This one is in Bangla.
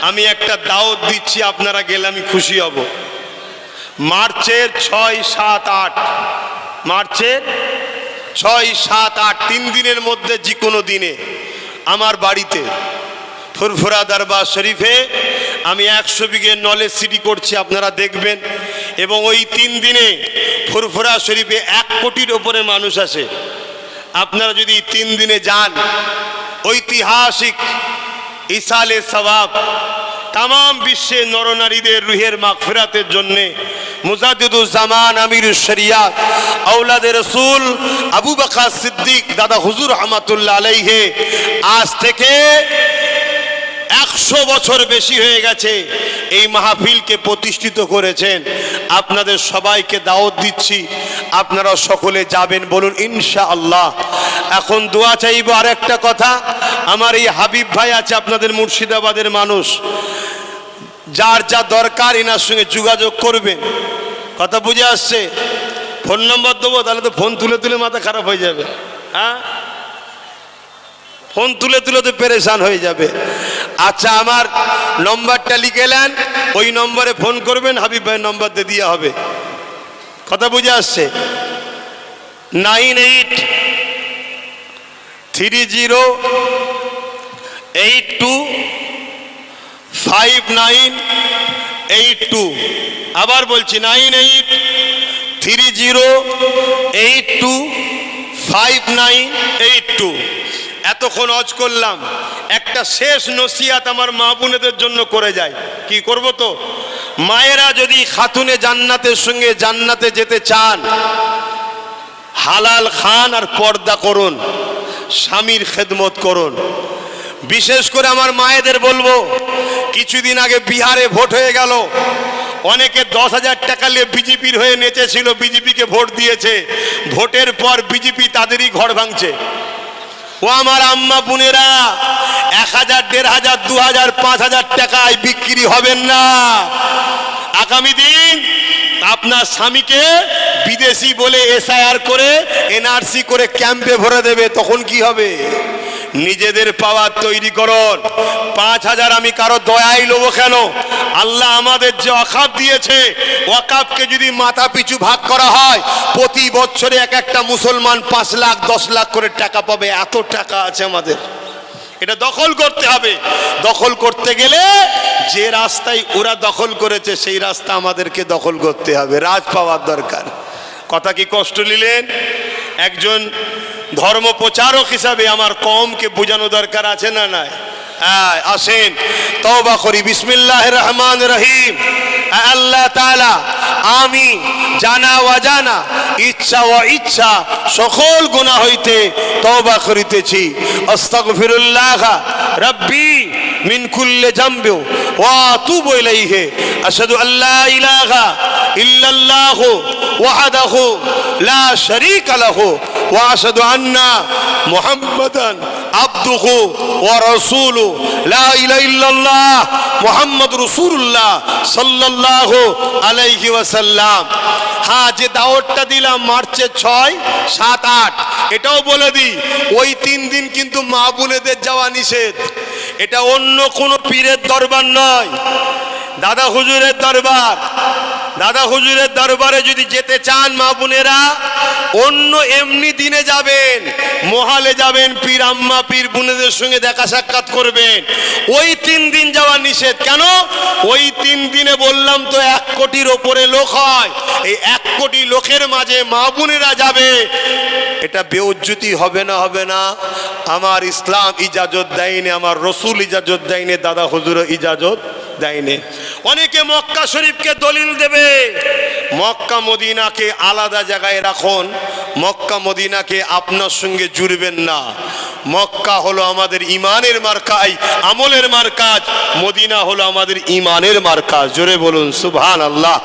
আমি একটা দাওয়াত দিচ্ছি, আপনারা গেলে আমি খুশি হব। মার্চের 6, 7, 8, মার্চের 6, 7, 8 3 দিনের মধ্যে যে কোনো দিনে আমার বাড়িতে ফুরফুরা দরবার শরীফে আমি 100 বিঘে নলেজ সিটি করছি, আপনারা দেখবেন। এবং ওই 3 দিনে ফুরফুরা শরীফে 1 কোটির ওপরে মানুষ আসে। আপনারা যদি 3 দিনে যান, ঐতিহাসিক ইসালে সওয়াব তাম বিশ্বে নরনারীদের রুহের মাগফিরাতের জন্যে মুজাদ্দিদুজ জামান আমিরুশ শরিয়াত আওলাদে রসুল আবু বকর সিদ্দিক দাদা হুজুর রহমাতুল্লাহ আলাইহি আজ থেকে 100 বছর বেশি হয়ে গেছে এই মাহফিলকে প্রতিষ্ঠিত করেছেন। আপনাদের সবাইকে দাওয়াত দিচ্ছি, আপনারা সকলে যাবেন, বলুন ইনশাআল্লাহ। এখন দোয়া চাইব। আর একটা কথা, আমার এই হাবিব ভাই আছে আপনাদের মুর্শিদাবাদের মানুষ, যার যা দরকার এনার সঙ্গে যোগাযোগ করবেন। কথা বুঝে আসছে? ফোন নম্বর দেবো, তাহলে তো ফোন তুলে তুলে মাথা খারাপ হয়ে যাবে। হ্যাঁ, ফোন তুলে তুলে তো পেরেশান হয়ে যাবে। আচ্ছা, আমার নম্বরটা লিখে নেন, ওই নম্বরে ফোন করবেন, হাবিব ভাইয়ের নম্বর দিয়ে দেওয়া হবে। কথা বুঝে আসছে? 9830825982। আবার বলছি 9830825982। এতক্ষণ হজ করলাম, একটা শেষ নসিহত আমার মা বোনেদের জন্য করে যায়। কি করব? তো মায়েরা যদি খাতুনে জান্নাতের সঙ্গে জান্নাতে যেতে চান, হালাল খান আর পর্দা করুন, স্বামীর খেদমত করুন। বিশেষ করে আমার মায়েদের বলবো, কিছুদিন আগে বিহারে ভোট হয়ে গেল, অনেকে 10,000 টাকা নিয়ে বিজেপির হয়ে নেচেছিল, বিজেপিকে ভোট দিয়েছে। ভোটের পর বিজেপি তাদেরই ঘর ভাঙছে। ও আমার আম্মা বোনেরা, 1000, 1500, 2000, 5000 টাকায় বিক্রি হবেন না। আগামী দিন আপনার স্বামীকে বিদেশি বলে SIR করে NRC করে ক্যাম্পে ভরে দেবে, তখন কি হবে? নিজেদের পাওয়ার তৈরি করুন। 5000 আমি কারো দয়াই লোবো কেন? আল্লাহ আমাদের যে ওয়াকাফ দিয়েছে, ওয়াকাফকে যদি মাথা পিছু ভাগ করা হয়, প্রতি বছরে এক একটা মুসলমান 5 লাখ 10 লাখ করে টাকা পাবে। এত টাকা আছে আমাদের, এটা দখল করতে হবে। দখল করতে গেলে যে রাস্তায় ওরা দখল করেছে সেই রাস্তা আমাদেরকে দখল করতে হবে। রাজ পাওয়ার দরকার। কথা কি কষ্ট নিলেন? একজন ধর্ম প্রচারক হিসাবে আমার কওমকে বোঝানো দরকার আছে না নাই? আসেন তওবা করি। বিসমিল্লাহির রহমানির রহিম। আল্লাহ তাআলা, আমি জানা অজানা, ইচ্ছা ও ইচ্ছা সকল গুনাহ হইতে তওবা করিতেছি। আস্তাগফিরুল্লাহ রাব্বি মিন কুল্লি যামবি ওয়া আতুবু ইলাইহি। আশহাদু আল্লা ইলাহা ইল্লাল্লাহু ওয়াহদাহু লা শারীকা লাহু ওয়া আশহাদু আন্না মুহাম্মাদান আবদুহু ওয়া রাসূলুহু। লা ইলাহা ইল্লাল্লাহ মুহাম্মাদুর রাসূলুল্লাহ সাল্লাল্লাহু আলাইহি ওয়াসাল্লাম। হ্যাঁ, যে দাওয়াতটা দিলাম মার্চের 6, 7, 8, এটাও বলে দিই, ওই 3 দিন কিন্তু মা বোনেদের যাওয়া নিষেধ। এটা অন্য কোনো পীরের দরবার নয়, দাদা হুজুরের দরবার। দাদা হুজুরের দরবারে যদি যেতে চান মা বোনেরা, অন্য এমনি দিনে যাবেন, মহালে যাবেন, পীর আম্মা পীর বোনেদের সঙ্গে দেখা সাক্ষাৎ করবেন। ওই 3 দিন যাওয়া নিষেধ। কেন? ওই 3 দিনে বললাম তো 1 কোটির ওপরে লোক হয়। এই 1 কোটি লোকের মাঝে মা বোনেরা যাবে, এটা বেউজ্জতি হবে না? হবে না? আমার ইসলাম ইজাজত দেয়নি, আমার রসুল ইজাজত দেয়নি, দাদা হুজুর ইজাজত দেয়নি। অনেকে মক্কা শরীফকে দলিল দেবে। মক্কা মদিনাকে আলাদা জায়গায় রাখুন, মক্কা মদিনাকে আপনার সঙ্গে জুড়বেন না। মক্কা হলো আমাদের ইমানের মার্কাজ, আমলের মার্কাজ। মদিনা হলো আমাদের ইমানের মার্কাজ। জোরে বলুন সুবহানাল্লাহ।